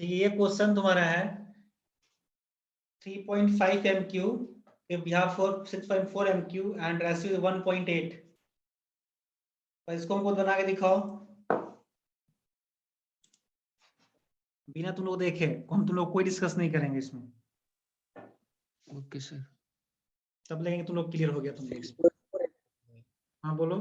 ठीक है, ये क्वेश्चन तुम्हारा है 3.5 MQ, we have for 6.4 MQ and ratio is 1.8। तो इसको हमको बना के दिखाओ बिना तुम लोग देखे, हम तुम लोग कोई डिस्कस नहीं करेंगे इसमें। Okay sir. तब लगेंगे तुम लोग क्लियर हो गया तुम लोग। हाँ बोलो।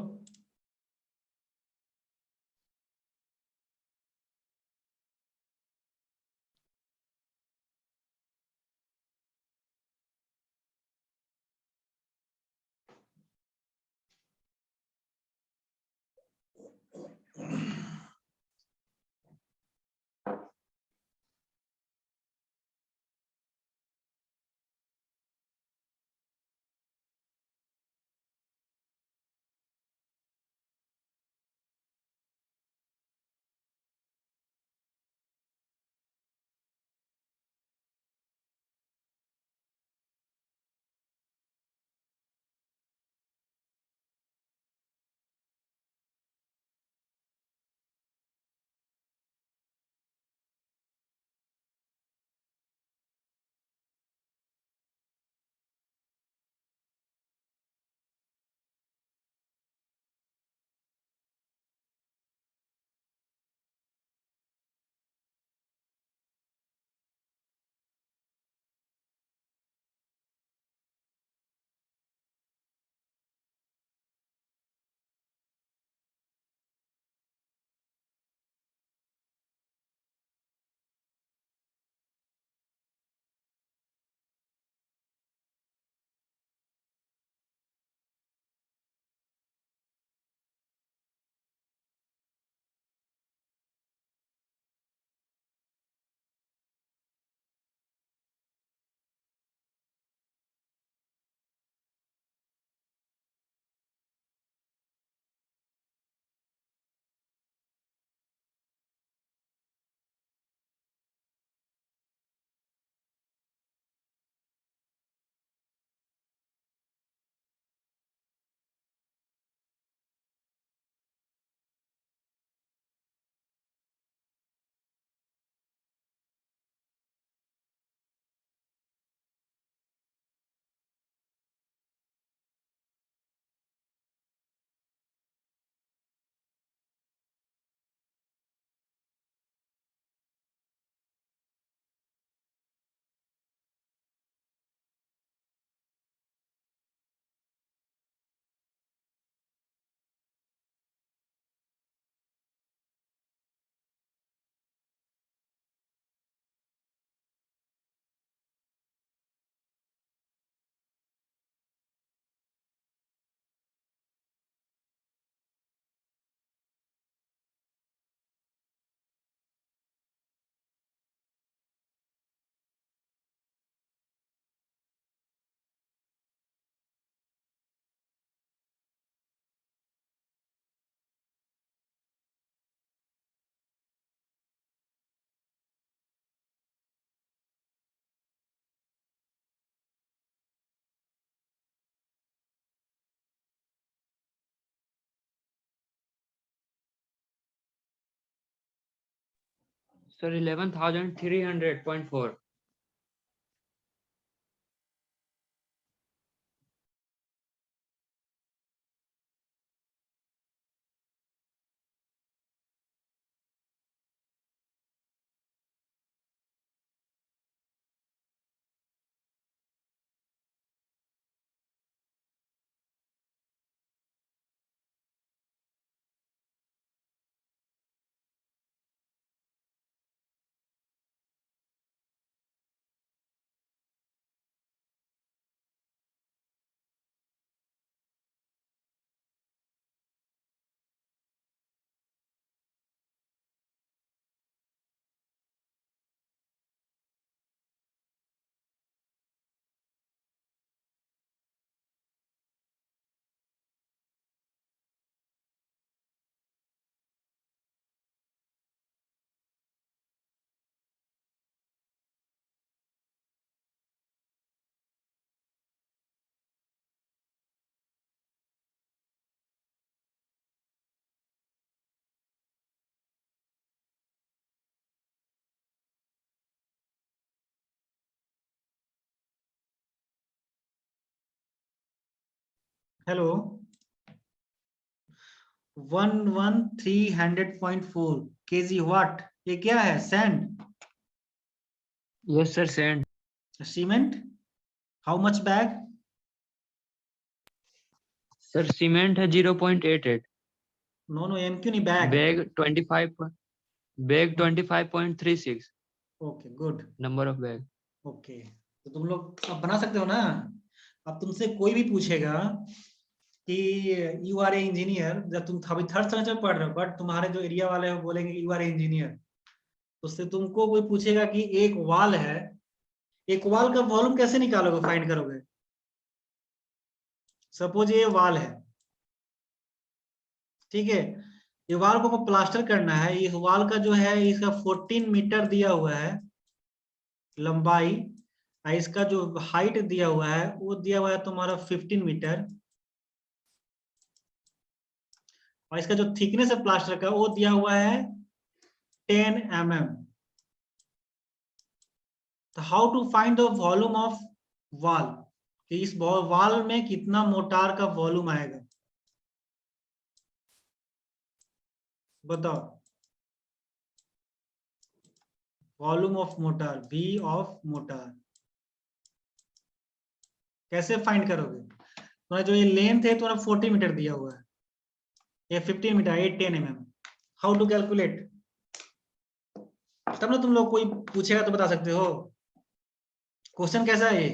सर 11,300.4। हेलो 11300.4 kg व्हाट, ये क्या है? Sand, Yes, sir. Sand. Cement, how much bag? Sir, cement है 0.88. नो नो, एम क्यों नहीं, bag? Bag 25. Bag 25.36. Okay good, Number of bag. Okay. तो तुम लोग अब बना सकते हो ना। अब तुमसे कोई भी पूछेगा कि यू आर ए इंजीनियर, जब तुम अभी थर्ड सेमेस्टर में पढ़ रहे हो, बट तुम्हारे जो एरिया वाले हो बोलेंगे यू आर ए इंजीनियर, तो उससे तुमको कोई पूछेगा कि एक वॉल है, एक वॉल का वॉल्यूम कैसे निकालोगे, फाइंड करोगे? सपोज ये वॉल है, ठीक है, ये वॉल को प्लास्टर करना है। इस वॉल का जो है इसका 14 मीटर दिया हुआ है लंबाई, और इसका जो हाइट दिया हुआ है वो दिया हुआ है तुम्हारा 15 मीटर, और इसका जो थिकनेस है प्लास्टर का वो दिया हुआ है 10 mm। तो how to find the volume of wall, कि इस वॉल में कितना मोटार का वॉल्यूम आएगा, बताओ। Volume of mortar, V of mortar, कैसे फाइंड करोगे? तुम्हारा जो ये लेंथ है तुम्हारा 40 मीटर दिया हुआ है, ये 15 मीटर, ये 10 mm। How to calculate? तब ना तुम लोग कोई पूछेगा तो बता सकते हो। क्वेश्चन कैसा है ये?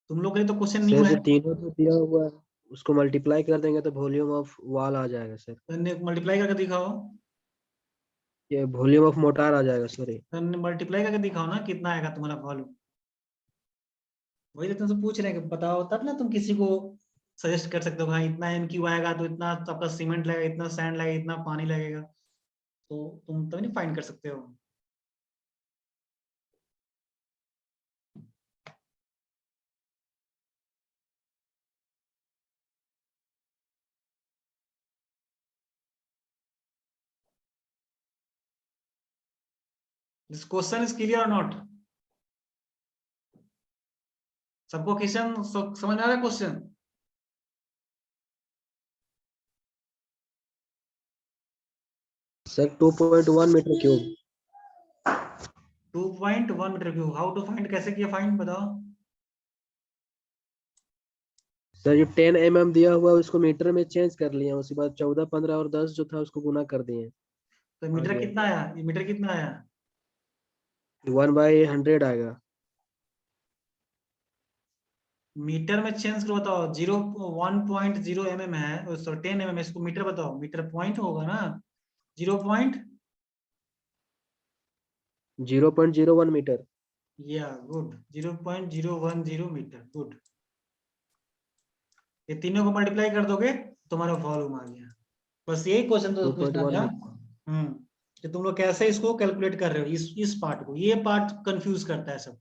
तुम लोग के लिए तो क्वेश्चन न्यू सर है। जो तीनों तो दिया हुआ है उसको मल्टीप्लाई कर देंगे तो वॉल्यूम ऑफ वॉल आ जाएगा सर। मल्टीप्लाई करके दिखाओ, ये वॉल्यूम ऑफ मोटार आ जाएगा सर। ये मल्टीप्लाई करके दिखाओ ना, कितना आएगा तुम्हारा वॉल्यूम। वही तो तुमसे पूछ रहे हैं कि बताओ, तब ना तुम किसी को सजेस्ट कर सकते हो, हाँ इतना एम क्यू आएगा तो इतना तो आपका सीमेंट लगेगा, इतना सैंड लगेगा, इतना पानी लगेगा, तो तुम तभी नहीं फाइंड कर सकते हो। This question is clear or not? सबको क्वेश्चन समझ में आ रहा है? Question sir 2.1 metre cube. 2.1 metre cube, how to find, कैसे किया फाइंड, बताओ। सर जो 10 mm दिया हुआ है उसको मीटर में चेंज कर लिया, उसके बाद 14, 15 और 10 जो था उसको गुना कर दिए। तो आ मीटर गया कितना आया, ये मीटर कितना आया? 1/100 आएगा। मीटर में चेंज करो, बताओ। 1.0 mm है, सॉरी 10 mm, इसको मीटर बताओ, मीटर पॉइंट होगा ना, 0. 0.01 मीटर। या गुड, 0.010 मीटर, गुड। ये तीनों को मल्टीप्लाई कर दोगे तुम्हारा वॉल्यूम आ गया। बस यही क्वेश्चन तो पूछना 2.1 था। मीटर। कि तुम लोग कैसे इसको कैलकुलेट कर रहे हो, इस पार्ट को, ये पार्ट कंफ्यूज करता है सब।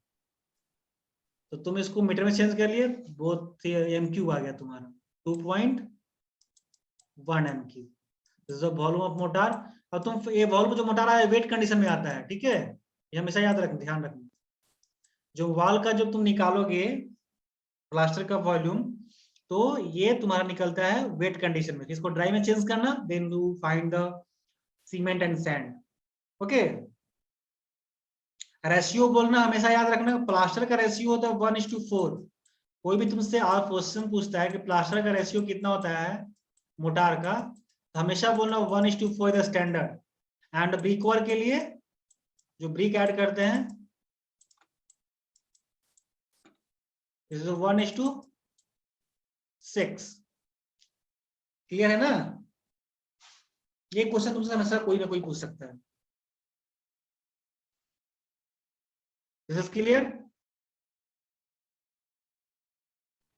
तो तुम इसको मीटर में चेंज कर लिए, बहुत एम क्यूब आ गया तुम्हारा, 2.1 M cube, volume of mortar. और तुम ये वॉल्यूम जो मोटार आया वेट कंडीशन में आता है, ठीक है, ये हमेशा याद रखना, ध्यान रखना। जो वॉल का जो तुम निकालोगे प्लास्टर का वॉल्यूम, तो ये तुम्हारा निकलता है वेट कंडीशन में। इसको ड्राई में चेंज करना, then you find the cement and sand. Okay, ratio बोलना हमेशा याद रखना, प्लास्टर का रेशियो होता है 1:4। कोई भी तुमसे आप क्वेश्चन पूछता है कि प्लास्टर का रेशियो कितना होता है मोटार का, तो हमेशा बोलना 1:4 the standard. And brick work के लिए जो ब्रिक ऐड करते हैं, दिस इज 1:6। क्लियर है ना? ये क्वेश्चन तुमसे हमेशा कोई ना कोई पूछ सकता है। This is clear?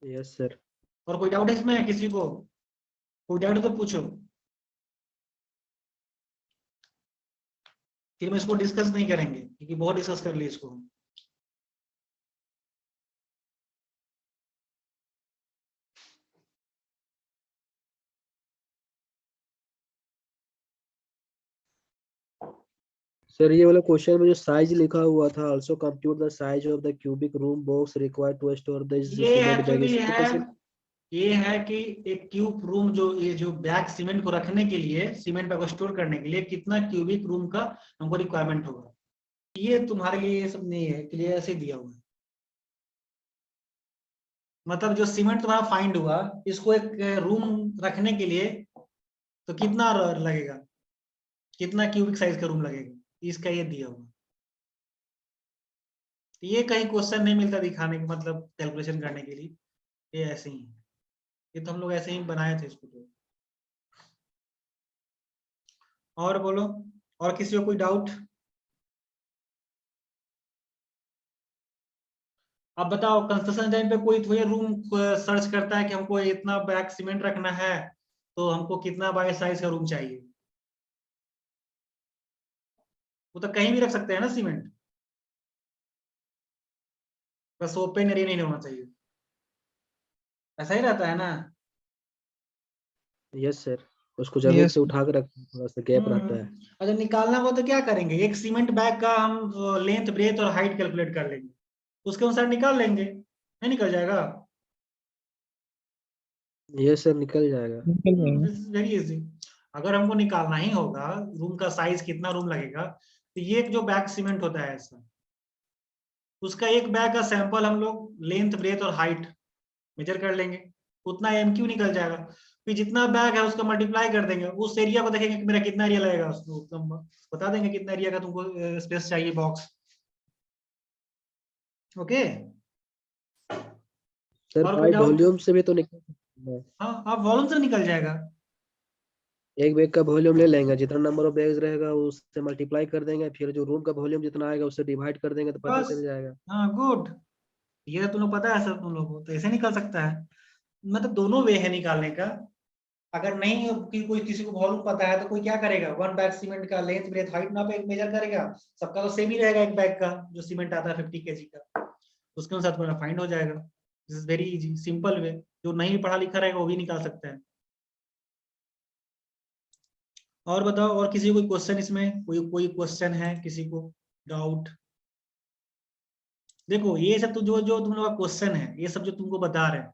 Yes sir. और कोई डाउट है इसमें किसी को? कोई डाउट तो पूछो, फिर हम इसको डिस्कस नहीं करेंगे क्योंकि बहुत डिस्कस कर लिए इसको। सर ये वाला क्वेश्चन में जो साइज लिखा हुआ था, also compute the size of the cubic room box required to store the ये सीमेंट बैग, एक्चुअली इसको है, कैसे? ये है कि एक क्यूब रूम जो ये जो बैग सीमेंट को रखने के लिए, सीमेंट बैग को स्टोर करने के लिए कितना क्यूबिक रूम का हमको रिक्वायरमेंट होगा, ये तुम्हारे लिए ये सब नहीं है, क्लियर ऐसे दिया हुआ है। मतलब जो सीमेंट तुम्हारा फाइंड हुआ, इसको एक रूम रखने के लिए तो कितना लगेगा, कितना क्यूबिक साइज का रूम लगेगा, इसका ये दिया हुआ। ये कहीं क्वेश्चन नहीं मिलता दिखाने के, मतलब कैलकुलेशन करने के लिए, ये ऐसे ही है। ये तो हम लोग ऐसे ही बनाए थे इसको। तो और बोलो, और किसी को कोई डाउट? अब बताओ, कंस्ट्रक्शन टाइम पे कोई थोड़ी रूम सर्च करता है कि हमको इतना बैग सीमेंट रखना है तो हमको कितना बाय साइज का रूम चाहिए। वो तो कहीं भी रख सकते हैं ना सीमेंट, बस ओपन एरिया नहीं होना चाहिए, ऐसा ही रहता है ना। यस सर, उसको जमीन Yes. से उठा के रख, थोड़ा सा गैप रहता है। अच्छा, निकालना हो तो क्या करेंगे, एक सीमेंट बैग का हम लेंथ ब्रेथ और हाइट कैलकुलेट कर लेंगे, उसके अनुसार निकाल लेंगे, नहीं निकल जाएगा। यस सर, निकल जाएगा। This is very easy. अगर हमको निकालना ही होगा रूम का साइज, कितना रूम लगेगा, तो ये जो बैग सीमेंट होता है ऐसा, उसका एक बैग का सैंपल हम लोग लेंथ ब्रेथ और हाइट मेजर कर लेंगे, उतना एमक्यू निकल जाएगा। फिर जितना बैग है उसका मल्टीप्लाई कर देंगे, उस एरिया को देखेंगे कि मेरा कितना एरिया लगेगा, उसको तुम बता देंगे कितना एरिया का तुमको स्पेस चाहिए बॉक्स। ओके, सर और कोई बाय डाउट? वॉल्यूम से भी तो निकल सकता है। हाँ, आप वॉल्यूम से निकल जाएगा। एक बैग का वॉल्यूम ले लेंगे, जितना नंबर ऑफ बैग्स रहेगा उससे मल्टीप्लाई कर देंगे, फिर जो रूम का वॉल्यूम जितना आएगा उससे डिवाइड कर देंगे तो पता बस, चल जाएगा। हाँ गुड, ये तो तुम लोग पता है सर, तुम लोग को तो ऐसे निकल सकता है। मतलब दोनों वे है निकालने का। अगर नहीं कि कोई किसी को वॉल्यूम पता है तो कोई क्या करेगा, वन बैग सीमेंट का लेंथ ब्रेथ हाइट ना पे मेजर करेगा, सबका तो सेम ही रहेगा, एक बैग का जो सीमेंट आता है 50 केजी का, उसके अनुसार तुम्हारा फाइंड हो जाएगा। This is very easy, simple way, जो नहीं पढ़ा लिखा रहेगा वो भी निकाल सकता है। और बताओ, और किसी को कोई क्वेश्चन इसमें, कोई कोई क्वेश्चन है किसी को, डाउट? देखो ये सब तो जो जो तुम लोग का क्वेश्चन है, ये सब जो तुमको बता रहे हैं,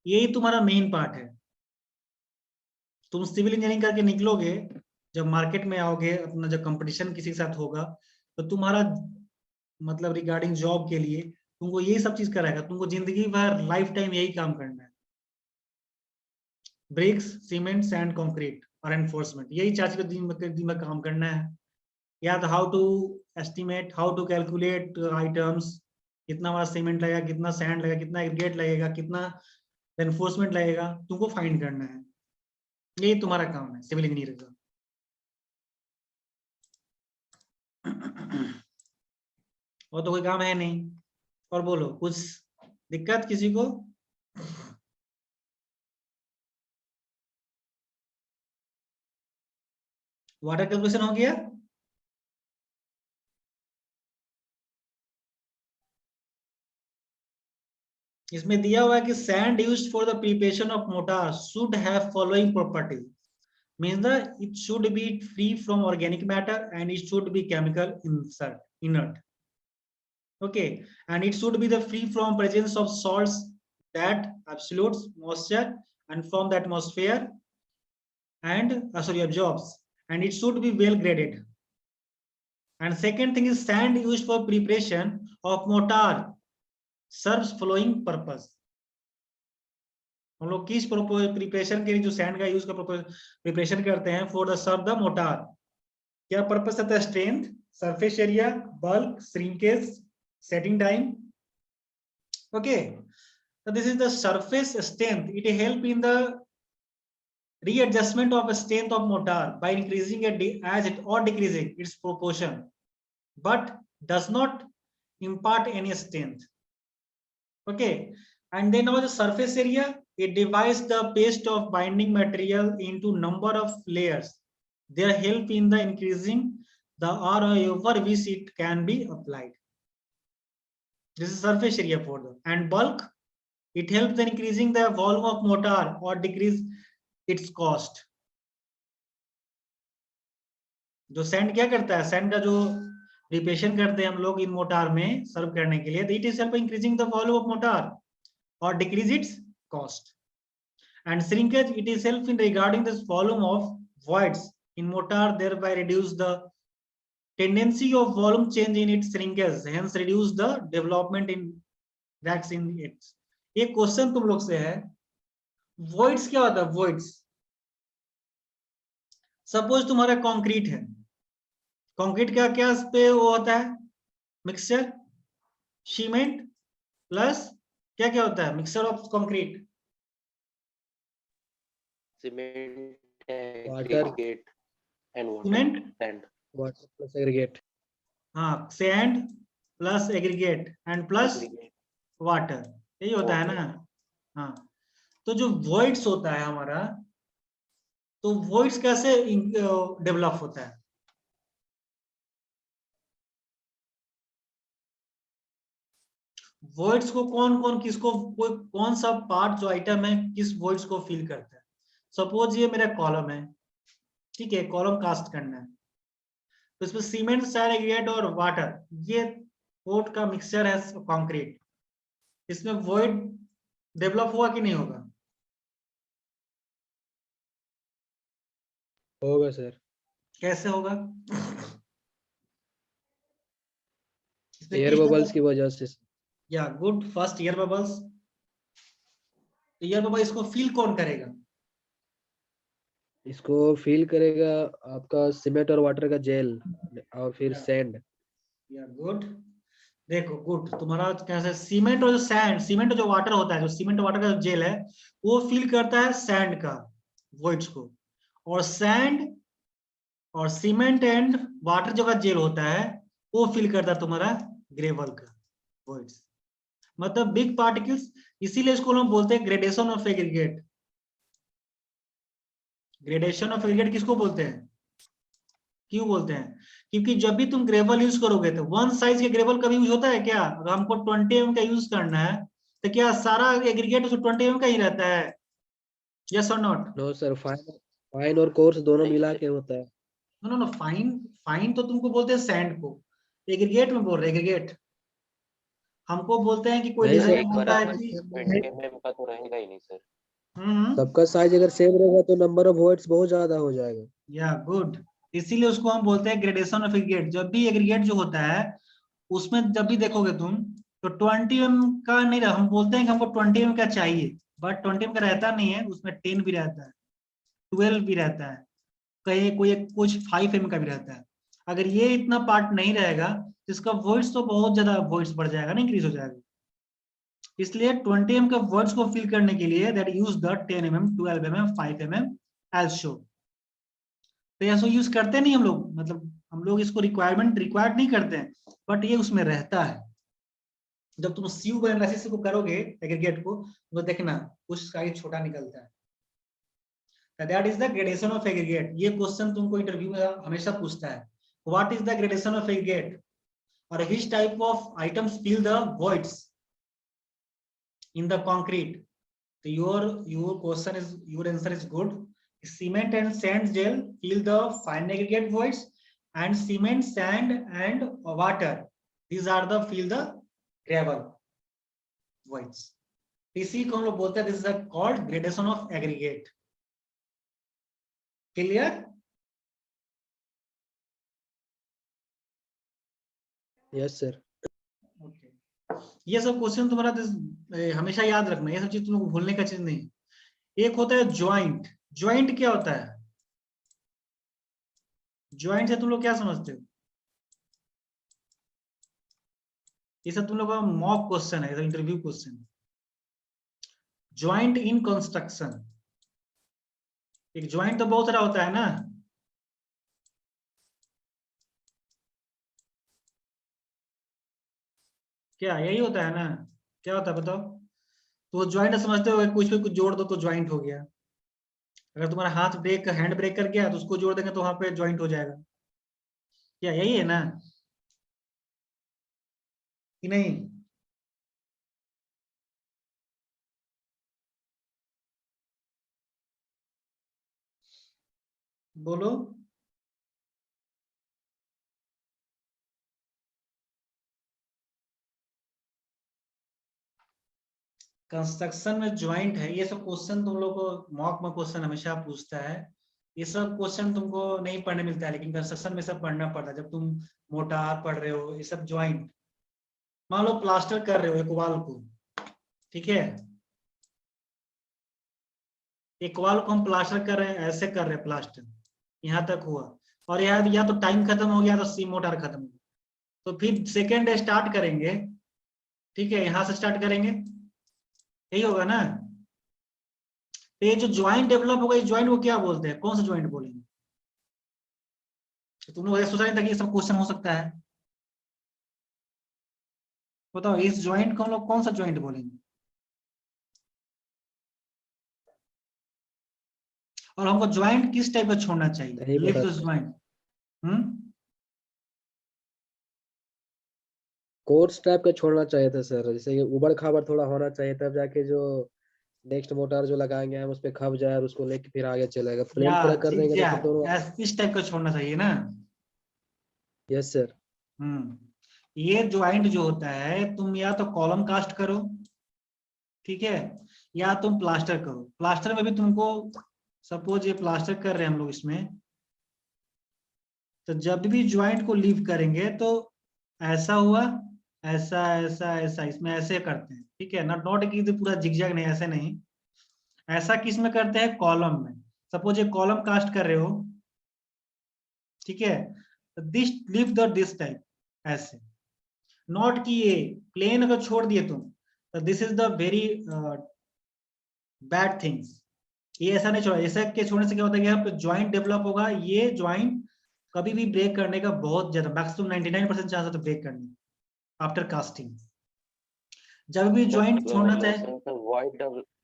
यही तुम्हारा मेन पार्ट है। तुम सिविल इंजीनियरिंग करके निकलोगे, जब मार्केट में आओगे, अपना जब कंपटीशन किसी के साथ होगा, तो तुम्हारा मतलब रिगार्डिंग जॉब के लिए तुमको यही सब चीज कराएगा, तुमको जिंदगी भर लाइफ टाइम यही काम करना है। ब्रिक्स, सीमेंट, सैंड, कंक्रीट और एनफोर्समेंट, यही चार चीज दिन में काम करना है। या तो how to estimate, how to calculate items, कितना हमारा सीमेंट लगेगा, कितना सैंड लगेगा, कितना एग्रीगेट लगेगा, कितना एनफोर्समेंट लगेगा, तुमको फाइंड करना है। यही तुम्हारा काम है सिविल इंजीनियर का। और तो कोई काम है नहीं। और बोलो, कुछ दिक्कत किसी को? वाटर कैलकुलेशन हो गया? इसमें दिया हुआ है कि sand used for the preparation of motor should have following properties, means that it should be free from organic matter and it should be chemical inert. Okay, and it should be the free from presence of salts that absolutes moisture and from the atmosphere and absorbs, and it should be well graded. And second thing is sand used for preparation of mortar serves following purpose. हम लोग किस preparation के लिए जो sand का use का preparation करते हैं, for the serve the mortar, क्या पर्पस रहता है? Strength, surface area, bulk, shrinkage, setting time. Okay, so this is the surface strength. It help in the readjustment of a strength of mortar by increasing it as it or decreasing its proportion, but does not impart any strength. Okay, and then our the surface area, it divides the paste of binding material into number of layers. They help in the increasing the area over which it can be applied. This is surface area for them. And bulk, it helps in increasing the volume of mortar or decrease its cost. जो sand क्या करता है, sand का जो preparation करते हैं हम लोग इन मोटार में सर्व करने के लिए, it is help increasing the volume of mortar और decrease its cost. And shrinkage, it is help in regarding this volume of voids in motor, thereby reduce the tendency of volume change in its shrinkage, hence reduce the development in cracks in it. एक question तुम लोग से है, voids क्या होता है? voids, suppose तुम्हारा concrete है, कंक्रीट का क्या पे वो होता है, मिक्सचर सीमेंट प्लस क्या क्या होता है, mixture of concrete, Cement, Water. aggregate, and water. Cement, Sand. Water plus aggregate. हाँ sand plus aggregate and plus Aggregate. Water, यही होता है Water. ना. हाँ, तो जो वॉइड्स होता है हमारा, तो वॉइड्स कैसे डेवलप होता है? वॉइड्स को कौन कौन किसको, कोई कौन सा पार्ट जो आइटम है किस वॉइड्स को फिल करता है? सपोज ये मेरा कॉलम है, ठीक है, कॉलम कास्ट करना है, तो इसमें सीमेंट, सैंड, एग्रीगेट और वाटर, ये पोर्ट का मिक्सचर है कंक्रीट, इसमें वॉइड डेवलप हुआ कि नहीं होगा? होगा सर. कैसे होगा? इसमें एयर किस बबल्स की वजह से. या good, first air bubbles. Air bubble इसको फील कौन करेगा? इसको फील करेगा आपका सीमेंट और वाटर का जेल और फिर सैंड. या गुड, देखो गुड, तुम्हारा कैसे सीमेंट और जो सैंड, सीमेंट और जो वाटर होता है, जो सीमेंट और वाटर का जो जेल है वो फील करता है सैंड का वॉइड्स को, और सैंड और सीमेंट एंड वाटर जो का जेल होता है वो फील करता है तुम्हारा ग्रेवल का वॉइड्स, मतलब बिग पार्टिकल्स. इसीलिए इसको हम बोलते हैं gradation of aggregate. Gradation of aggregate किसको बोलते हैं, क्यों बोलते हैं? क्योंकि जब भी तुम ग्रेवल यूज करोगे तो वन साइज के ग्रेवल कभी यूज होता है क्या? अगर हमको 20 mm का यूज करना है तो क्या सारा एग्रीगेट उसको 20 mm का ही रहता है? Yes or not? No sir, fine और कोर्स दोनों नहीं मिला सर. के होता है. No no no, fine, fine तो तुमको बोलते हैं सैंड को, एग्रीगेट में बोल रहे एग्रीगेट. हमको बोलते हैं कि कोई नहीं सर, डिजाइन एक बनता है बराबर कि 20 mm का तो रहेगा ही नहीं सर. सबका साइज अगर सेम रहेगा तो नंबर ऑफ वॉइड्स बहुत ज्यादा हो जाएगा. या गुड, इसीलिए उसको हम बोलते हैं ग्रेडेशन ऑफ एग्रीगेट. जब भी एग्रीगेट जो होता है उसमें जब भी देखोगे तुम तो 20 mm का नहीं रहा, हम बोलते हैं कि हमको 20 mm का चाहिए, बट 20 mm का रहता नहीं है, उसमें 10 भी रहता है, 12 भी रहता है, कहीं कोई कुछ 5 mm का भी रहता है. अगर ये इतना पार्ट नहीं रहेगा तो इसका वॉइड्स तो बहुत ज्यादा वॉइड्स बढ़ जाएगा ना, इंक्रीज हो जाएगा. इसलिए 20 mm का वर्ड्स को फिल करने के लिए that use the 10 mm, 12 mm, 5 mm as show. तो ऐसा यूज करते नहीं हम लोग, मतलब हम लोग इसको रिक्वायर्ड नहीं करते हैं, बट ये उसमें रहता है. जब तुम सीयू एनालिसिस को करोगे एग्रीगेट को तो देखना कुछ साइज छोटा निकलता है. That is the gradation of aggregate. ये क्वेश्चन तुमको इंटरव्यू में हमेशा पूछता है, what is the gradation of aggregate और which type of items fill the voids in the concrete. So your question is, your answer is good. Cement and sand gel fill the fine aggregate voids, and cement, sand and water, these are the fill the gravel voids. इसी को हम लोग बोलते हैं this is called gradation of aggregate. Clear? Yes sir. Okay, ये सब question तुम्हारा हमेशा याद रखना, ये सब चीज तुम लोग भूलने का चीज नहीं. एक होता है ज्वाइंट. ज्वाइंट क्या होता है? ज्वाइंट से तुम लोग क्या समझते हो? ये सब तुम लोग का मॉक क्वेश्चन है, interview question. Joint in construction, एक ज्वाइंट तो बहुत सारा होता है ना, क्या यही होता है ना? क्या होता है बताओ? तो ज्वाइंट समझते हो कुछ पे कुछ जोड़ दो तो ज्वाइंट हो गया. अगर तुम्हारा हाथ ब्रेक, हैंड ब्रेक कर गया तो उसको जोड़ देंगे तो वहां पे ज्वाइंट हो जाएगा. क्या यही है ना कि नहीं? बोलो. कंस्ट्रक्शन में ज्वाइंट है, ये सब क्वेश्चन तुम लोग को मॉक में क्वेश्चन हमेशा पूछता है। ये सब क्वेश्चन तुमको नहीं पढ़ने मिलता है, लेकिन कंस्ट्रक्शन में सब पढ़ना पड़ता है। जब तुम मोटार पढ़ रहे हो, ये सब ज्वाइंट, मान लो प्लास्टर कर रहे हो एक वॉल को, ठीक है, एक वॉल को हम प्लास्टर कर रहे हैं, ऐसे कर रहे हैं प्लास्टर, यहाँ तक हुआ, और या तो टाइम खत्म हो गया तो सी मोटार खत्म हो गया, तो फिर सेकेंड स्टार्ट करेंगे, ठीक है, यहाँ से स्टार्ट करेंगे, यही होगा ना। तो ये जो ज्वाइंट डेवलप होगा, इस ज्वाइंट को क्या बोलते हैं, कौन सा ज्वाइंट बोलेंगे? तो तुम लोग ऐसा सोचा नहीं था कि ये सब क्वेश्चन हो सकता है? बताओ इस ज्वाइंट को हम लोग कौन सा ज्वाइंट बोलेंगे? और हमको ज्वाइंट किस टाइप का छोड़ना चाहिए, नहीं लिफ्ट पता this sir. Joint. Course type का छोड़ना चाहिए था सर, जैसे कि उबड़ खाबड़ थोड़ा होना चाहिए, तब जाके जो नेक्स्ट मोटर जो लगाएंगे हम उस पे खप जाए और उसको लेके फिर आगे चलेगा। प्लेन या पूरा कर देंगे तो फिर zigzag, दोनों। इस टाइप का छोड़ना चाहिए ना। Yes sir. ये ज्वाइंट जो होता है, तुम या तो कॉलम कास्ट करो, ठीक है, या तुम प्लास्टर करो। प्लास्टर में भी तुमको, सपोज ये प्लास्टर कर रहे हैं हम लोग इसमें, तो जब भी ज्वाइंट को लीव करेंगे तो ऐसा हुआ, ऐसा ऐसा ऐसा, इसमें ऐसे करते हैं, ठीक है, नॉट कि तो पूरा जिगजैग नहीं, ऐसे नहीं, ऐसा किस में करते हैं, कॉलम में। सपोज ये कॉलम कास्ट कर रहे हो, ठीक है, this leave the this type, ऐसे, नॉट कि ये प्लेन अगर छोड़ दिए तुम, तो this is the very bad things. ये ऐसा नहीं छोड़ा, ऐसा के छोड़ने से क्या होता है कि यहाँ पे ज्वाइंट डेवलप होगा, ये ज्वाइंट कभी भी ब्रेक करने का बहुत ज्यादा, मैक्सिमम 99% चांस होता है ब्रेक करने आफ्टर कास्टिंग। जब भी ज्वाइंट छोड़ना चाहे,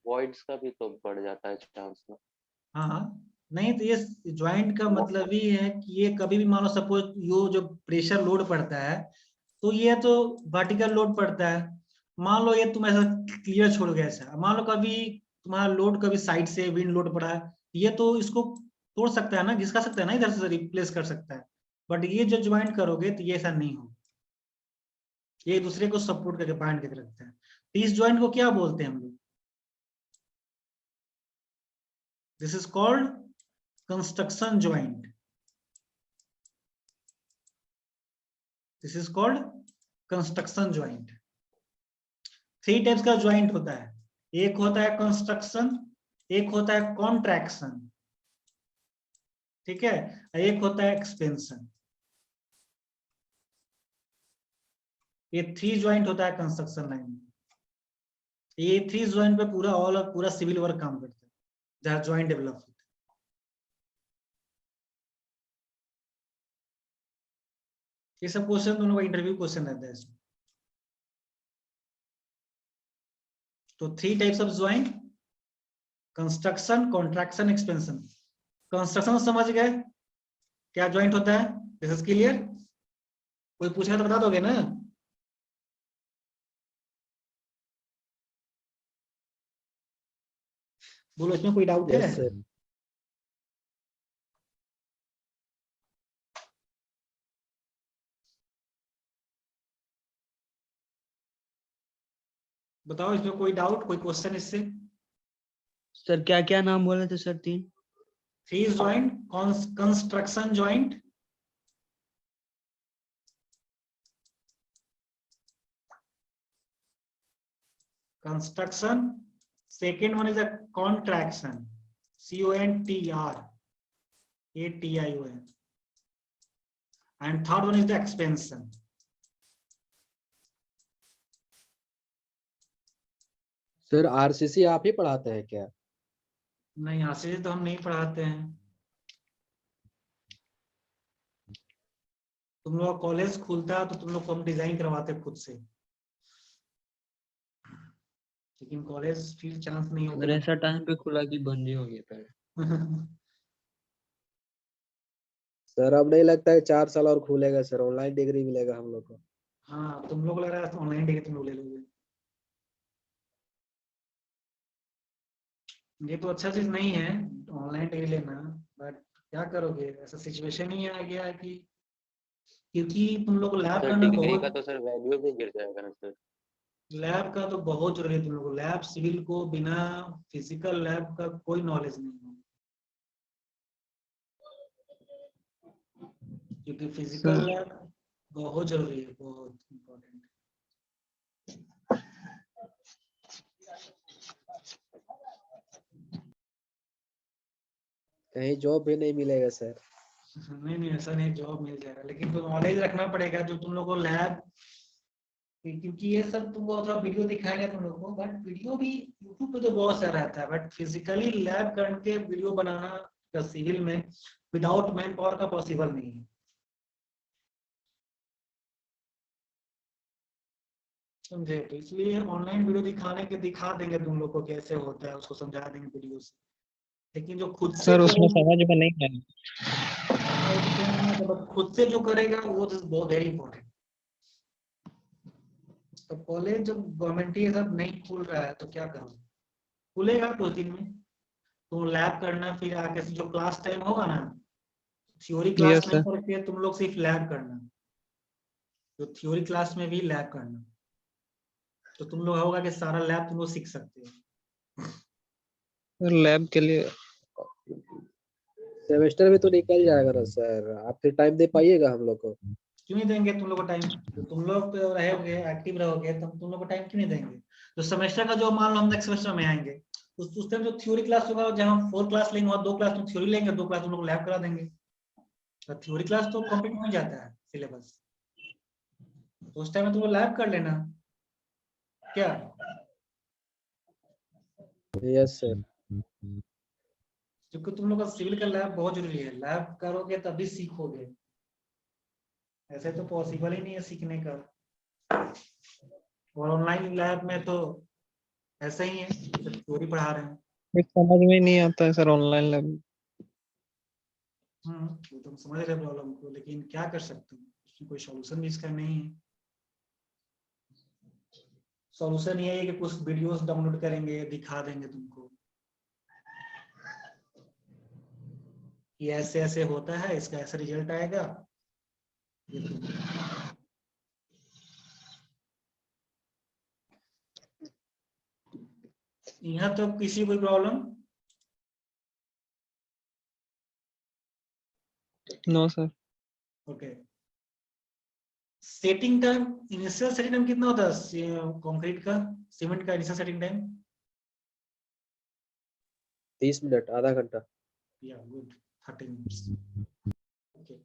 वॉइड्स का भी तो बढ़ जाता है चांस ना। हाँ, नहीं तो ये ज्वाइंट का मतलब ही है कि ये कभी भी, मान लो सपोज यो जो प्रेशर लोड पड़ता है, तो ये तो वर्टिकल लोड पड़ता है, मान लो ये तुम ऐसा क्लियर छोड़ गए, ऐसा मान लो कभी तुम्हारा लोड कभी साइड से विंड लोड पड़ा है, ये तो इसको तोड़ सकता है ना, घिसका सकता है ना, इधर से रिप्लेस कर सकता है। बट ये जो ज्वाइंट करोगे तो ये ऐसा नहीं हो, ये दूसरे को सपोर्ट करके बाइंड करके रखता है। तो इस ज्वाइंट को क्या बोलते हैं हम लोग? This is called construction joint. This is called construction joint. 3 types का ज्वाइंट होता है, एक होता है कंस्ट्रक्शन, एक होता है कॉन्ट्रैक्शन, ठीक है, एक होता है एक्सपेंशन। ये 3 ज्वाइंट होता है कंस्ट्रक्शन लाइन में। ये 3 ज्वाइंट पे पूरा सिविल वर्क काम करता है, जहां ज्वाइंट डेवलप होता है। ये सब क्वेश्चन दोनों का इंटरव्यू क्वेश्चन रहता है इसमें। तो 3 types of joint, construction, contraction, expansion. Construction समझ गए क्या ज्वाइंट होता है, दिस इज क्लियर। कोई पूछेगा तो बता दोगे ना? बोलो, इसमें कोई डाउट है? Yes sir. बताओ, इसमें कोई डाउट, कोई क्वेश्चन इससे? सर क्या क्या नाम बोले थे sir, 3? 3 joint, construction joint, construction, second one is a contraction, CONTRATION, and third one is the expansion. Sir RCC आप ही पढ़ाते हैं क्या? नहीं, आरसीसी तो हम नहीं पढ़ाते हैं, तुम लोग कॉलेज खुलता है तो तुम लोग को हम डिजाइन करवाते खुद से, लेकिन कॉलेज फिर चांस नहीं अगर होता। ऐसा टाइम पे खुला कि बंद ही हो गया पहले। सर अब नहीं लगता है 4 साल और खुलेगा सर, ऑनलाइन डिग्री मिलेगा हम लोग को। हाँ, तुम लोग को लग रहा है ऑनलाइन डिग्री तुम लोग ले लोगे, ये तो अच्छा चीज नहीं है ऑनलाइन डिग्री लेना, बट क्या करोगे, ऐसा सिचुएशन ही आ गया है कि, क्योंकि तुम लोग को लैब सर करना डिग्री का बहुत, तो सर वैल्यू भी गिर जाएगा ना सर। लैब का तो बहुत जरूरी है तुम लोगों को। लैब सिविल को बिना फिजिकल लैब का कोई नॉलेज नहीं है, क्योंकि फिजिकल सर लैब बहुत जरूरी है, बहुत इम्पोर्टेंट। कहीं जॉब भी नहीं मिलेगा सर। नहीं नहीं, ऐसा नहीं, जॉब मिल जाएगा, लेकिन तो नॉलेज रखना पड़ेगा जो तुम लोग को लैब, क्योंकि ये सब तुमको थोड़ा वीडियो दिखाएंगे तुम लोग को, बट वीडियो भी यूट्यूब पे तो बहुत सारा रहता है, बट फिजिकली लैब करके वीडियो बनाना सिविल में विदाउट मैन पावर का पॉसिबल नहीं है, समझे? तो इसलिए ऑनलाइन वीडियो दिखा देंगे तुम लोग को कैसे होता है, उसको समझा देंगे वीडियो से, लेकिन जो खुद से सर उसमें करेगा, समझ में नहीं आया। खुद से जो करेगा वो बहुत वेरी इंपॉर्टेंट। तो कॉलेज जब गवर्नमेंट ये सब नहीं खुल रहा है तो क्या करो, खुलेगा कुछ दिन में तो लैब करना, फिर आके से जो क्लास टाइम होगा ना, थ्योरी क्लास यस नहीं सर। करके तुम लोग सिर्फ लैब करना, तो थ्योरी क्लास में भी लैब करना, तो तुम लोग होगा कि सारा लैब तुम लोग सीख सकते हो। सर लैब के लिए सेमेस्टर में तो निकल जाएगा ना सर, आप फिर टाइम दे पाइएगा हम लोग को? क्यों नहीं देंगे तुम लोग को टाइम? तो तुम लोग रहोगे, एक्टिव रहोगे, तब तुम लोग को टाइम क्यों नहीं देंगे? तो सेमेस्टर का जो, मान लो हम नेक्स्ट सेमेस्टर में आएंगे, उस टाइम जो थ्योरी क्लास होगा, जहाँ 4 क्लास लेंगे वहाँ 2 क्लास तुम थ्योरी लेंगे, 2 क्लास तुम लोग लैब करा देंगे, तो थ्योरी क्लास तो कंप्लीट हो जाता है सिलेबस, तो उस टाइम में तुम लोग लैब कर लेना क्या। Yes sir. क्योंकि तुम लोग का सिविल का लैब बहुत जरूरी है, लैब करोगे तभी सीखोगे, ऐसे तो पॉसिबल ही नहीं है सीखने का। और ऑनलाइन लैब में तो ऐसा ही है, सिर्फ थ्योरी पढ़ा रहे हैं। कुछ समझ में नहीं आता है सर ऑनलाइन लैब। वो तुम समझ रहे प्रॉब्लम को, लेकिन क्या कर सकते हो, उसमें कोई सॉल्यूशन भी इसका नहीं है। सॉल्यूशन ये है कि कुछ वीडियोस डाउनलोड करेंगे, दिखा देंगे तुमको कि ऐसे ऐसे होता है, इसका ऐसा रिजल्ट आएगा, ये तुम यहाँ तो किसी कोई problem. No sir. Okay, setting time, initial setting time कितना होता है कंक्रीट का, सीमेंट का इनिशियल सेटिंग टाइम? 30 मिनट, आधा घंटा। या good, 30 minutes. Okay.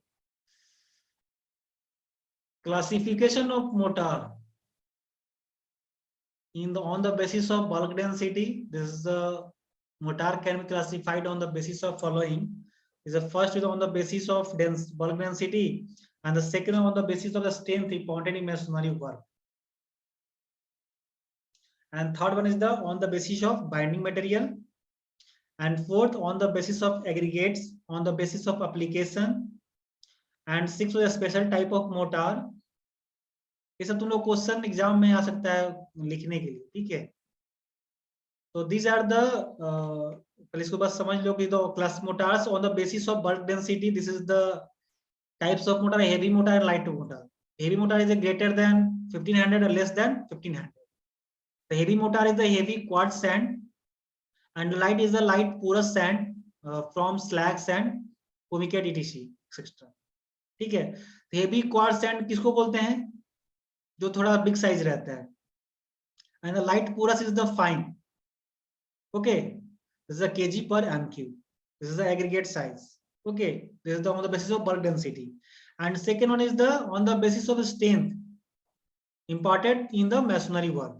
Classification of mortar on the basis of bulk density. This is the mortar can be classified on the basis of following. Is the first is on the basis of bulk density, and the second on the basis of the strength important in masonry work, and third one is the on the basis of binding material, and fourth on the basis of aggregates on the basis of application, and sixth is a special type of mortar. ये सब तुम लोग question exam में आ सकता है लिखने के लिए, ठीक है? तो दीज आर द, पहले इसको बस समझ लो कि दो class motors on the basis of bulk density, this is the types of motor, heavy motor and light motor. Heavy motor is greater than 1500 or less than 1500. The heavy motor is the heavy quartz sand, and light is the light porous sand from slag sand, pumice etc. etc. ठीक है? Heavy quartz sand किसको बोलते हैं? जो थोड़ा big size रहता है, and the light porous is the fine. Okay, this is a kg per mq. This is the aggregate size. Okay, this is the on the basis of bulk density, and second one is the on the basis of strength imparted in the masonry work.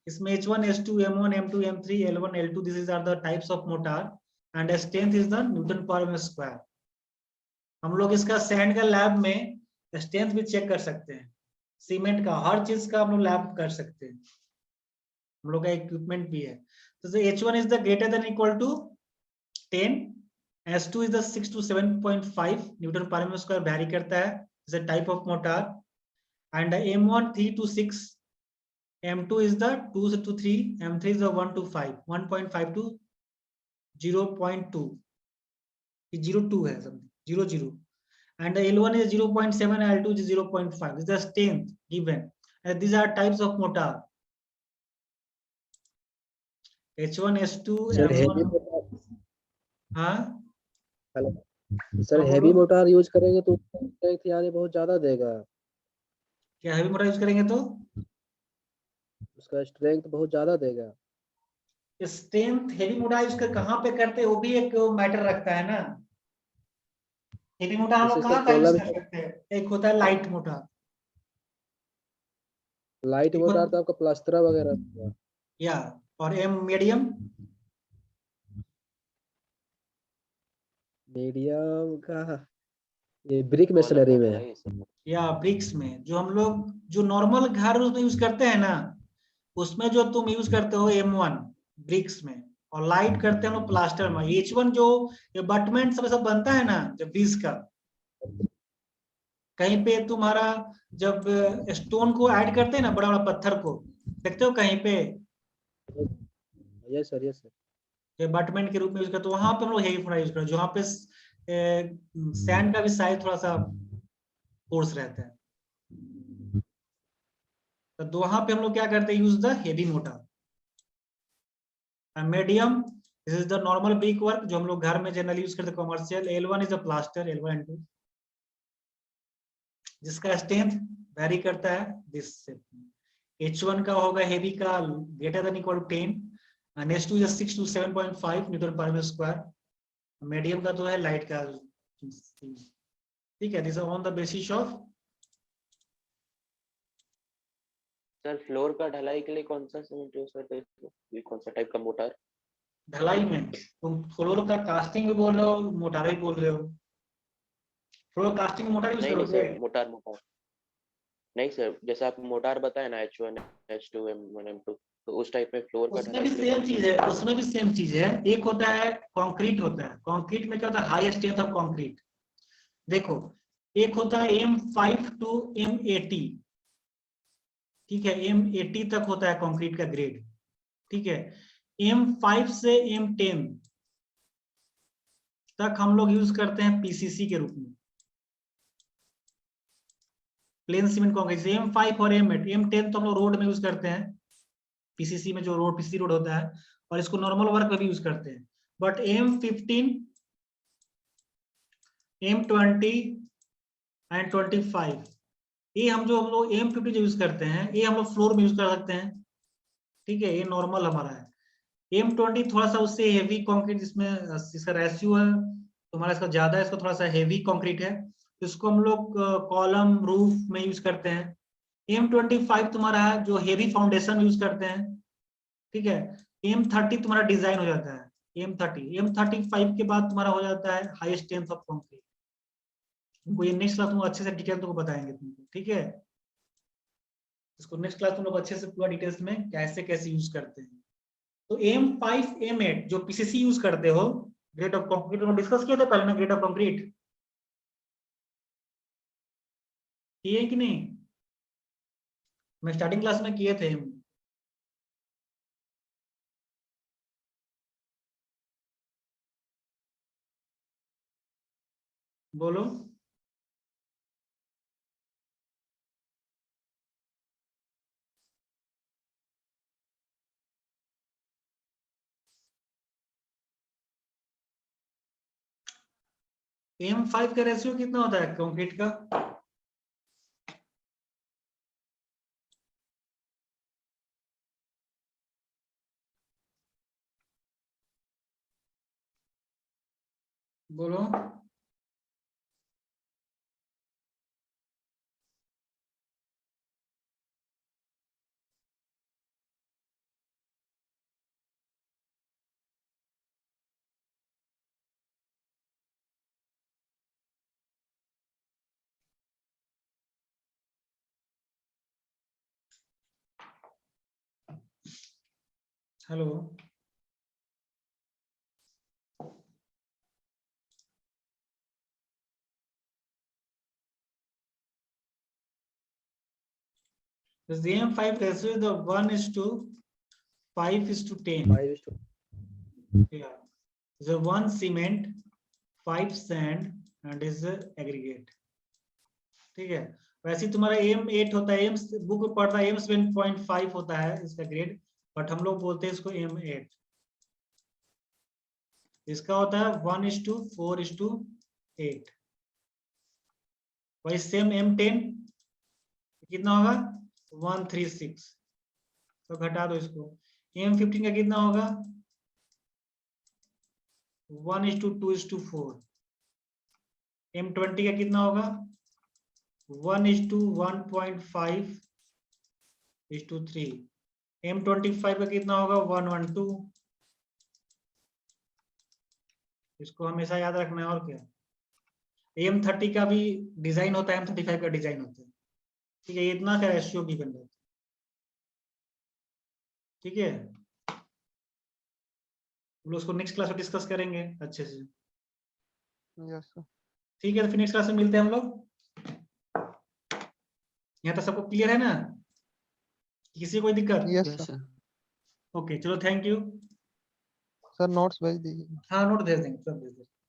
इसमें H1, H2, M1, M2, M3, L1, L2, these are the types of mortar, and strength is the Newton per meter square. हम लोग इसका sand का lab में strength भी check कर सकते हैं, सीमेंट का, हर चीज का हम लोग लैब कर सकते हैं, हम लोग का इक्विपमेंट भी है। तो H1 is the greater than equal to 10, S2 is the 6 to 7.5 newton per metre square vary करता है, is a type of mortar, and M1 3 to 6, M2 is the 2 to 3, M3 is the 1 to 5, 1.5 to 0.2, 0.2 है सब 0.0, and the L1 is 0.7, L2 is 0.5, is the strength given, these are types of mortar. H1, H2, sir heavy M1. हाँ sir हाँ, heavy बोलो। Motor use करेंगे तो strength यानी बहुत ज्यादा देगा, क्या हैवी मोटर यूज करेंगे तो उसका स्ट्रेंथ बहुत ज्यादा देगा। स्ट्रेंथ हेवी मोटर यूज कर कहाँ पे करते हैं वो भी एक मैटर रखता है ना। हेवी मोटर हम जैसे लोग सर कहाँ का यूज कॉलम कर सकते हैं, एक होता है लाइट मोटर, लाइट एक मोटार तो आपका प्लास्टर वगैरह होगा। या और एम मीडियम मीडियम का ये ब्रिक वो अलग मशीनरी मैटर में। है ये सब। या ब्रिक्स में, जो हम लोग जो नॉर्मल घर उसमें यूज करते हैं ना, उसमें जो तुम यूज करते हो M1 ब्रिक्स में, और लाइट करते हैं हम लोग प्लास्टर में। H1 जो ये बटमेंट सब बनता है ना जब बीस का, कहीं पे तुम्हारा जब स्टोन को ऐड करते हैं ना, बड़ा बड़ा पत्थर को देखते हो कहीं पे, यस सर यस सर। ये बटमेंट के रूप में यूज करते हो, वहां पे हम लोग हेवी यूज करते हैं, जहाँ पे सैंड का भी साइज थोड़ा सा फोर्स रहता है, तो वहां पे हम लोग क्या करते हैं, use the heavy motor. Medium, this is the normal brick work जो हम लोग घर में जनरली यूज करते हैं, commercial. L1 is the plaster, L1 and 2, जिसका स्ट्रेंथ वेरी करता है दिस से। H1 का होगा हेवी का greater than equal to 10, and H2 is 6 to 7.5 newton per metre square. Medium का तो है लाइट का, ठीक है। This on the basis of. Sir floor का ढलाई के लिए कौन सा सीमेंट यूज करते हैं, ये कौन सा टाइप का मोटर? ढलाई में तुम फ्लोर का कास्टिंग भी बोल रहे हो, मोटार भी बोल रहे हो। फ्लोर कास्टिंग मोटार यूज नहीं नहीं करोगे? सर, मोटार मोटार नहीं सर, जैसे आप मोटार बताए ना H1 H2 M1 M2, तो उस टाइप में फ्लोर का उसमें ढलाई भी के लिए सेम कौन सा चीज है, उसमें भी सेम चीज है। एक होता है कंक्रीट, होता है कंक्रीट में क्या होता है, हाई स्ट्रेंथ ऑफ कंक्रीट। देखो, एक होता है M5 to M80, ठीक है, M80 तक होता है कंक्रीट का ग्रेड, ठीक है। M5 से M10 तक हम लोग यूज करते हैं PCC के रूप में, प्लेन सीमेंट कंक्रीट। M5 और M8, M10 तो हम लोग रोड में यूज करते हैं, PCC में जो रोड PCC रोड होता है, और इसको नॉर्मल वर्क में भी यूज करते हैं। बट M15, M20 एंड 25, ये हम लोग M50 जो यूज करते हैं, ये हम लोग फ्लोर में यूज कर सकते हैं, ठीक है। ये नॉर्मल हमारा है। M20 थोड़ा सा उससे हेवी कंक्रीट, जिसमें इसका रेशियो है तुम्हारा इसका ज्यादा है, इसको थोड़ा सा हेवी कंक्रीट है, इसको हम लोग कॉलम रूफ में यूज करते हैं। M25 तुम्हारा है जो हेवी फाउंडेशन यूज करते हैं, ठीक है। M30 तुम्हारा डिजाइन हो जाता है, M35 के बाद तुम्हारा हो जाता है हाई स्ट्रेंथ ऑफ कंक्रीट। तुमको ये नेक्स्ट क्लास तुम अच्छे से डिटेल तुमको बताएंगे तुमको, ठीक है। इसको नेक्स्ट क्लास तुम लोग अच्छे से पूरा डिटेल्स में कैसे कैसे यूज करते हैं। तो M5 M8 जो PCC यूज करते हो, ग्रेड ऑफ कंक्रीट, डिस्कस किया था पहले ना, ग्रेड ऑफ कंक्रीट किए कि नहीं? मैं स्टार्टिंग क्लास में किए थे। बोलो। M5 का रेशियो कितना होता है कंक्रीट का? बोलो। Hello. The M5 ratio is the 1:5:10. 5:2 Yeah. The 1 cement, 5 sand and is aggregate, ठीक है। वैसे ही तुम्हारा एम 8 होता है, एम बुक में पढ़ता है एम 7.5 होता है इसका ग्रेड, बट हम लोग बोलते हैं इसको एम 8। इसका होता है 1:4:8। वही सेम एम 10 कितना होगा 136, तो घटा दो इसको। एम 15 का कितना होगा 1:2:4। एम 20 का कितना होगा 1:1.5:3। एम 25 का कितना होगा 1:1:2। इसको हमेशा याद रखना है। और क्या, एम 30 का भी डिजाइन होता है, एम 35 का डिजाइन होता है, ठीक है। इतना का रेशियो गिवन रहता है, ठीक है। हम लोग उसको नेक्स्ट क्लास में डिस्कस करेंगे अच्छे से, यस सर। ठीक है। तो फिर नेक्स्ट क्लास में मिलते हैं हम लोग। यहाँ तक सबको क्लियर है ना, किसी को कोई दिक्कत? Yes yes sir. Sir. Okay चलो, थैंक यू। सर नोट्स भेज दीजिए। हाँ नोट भेज देंगे, सब भेज देंगे।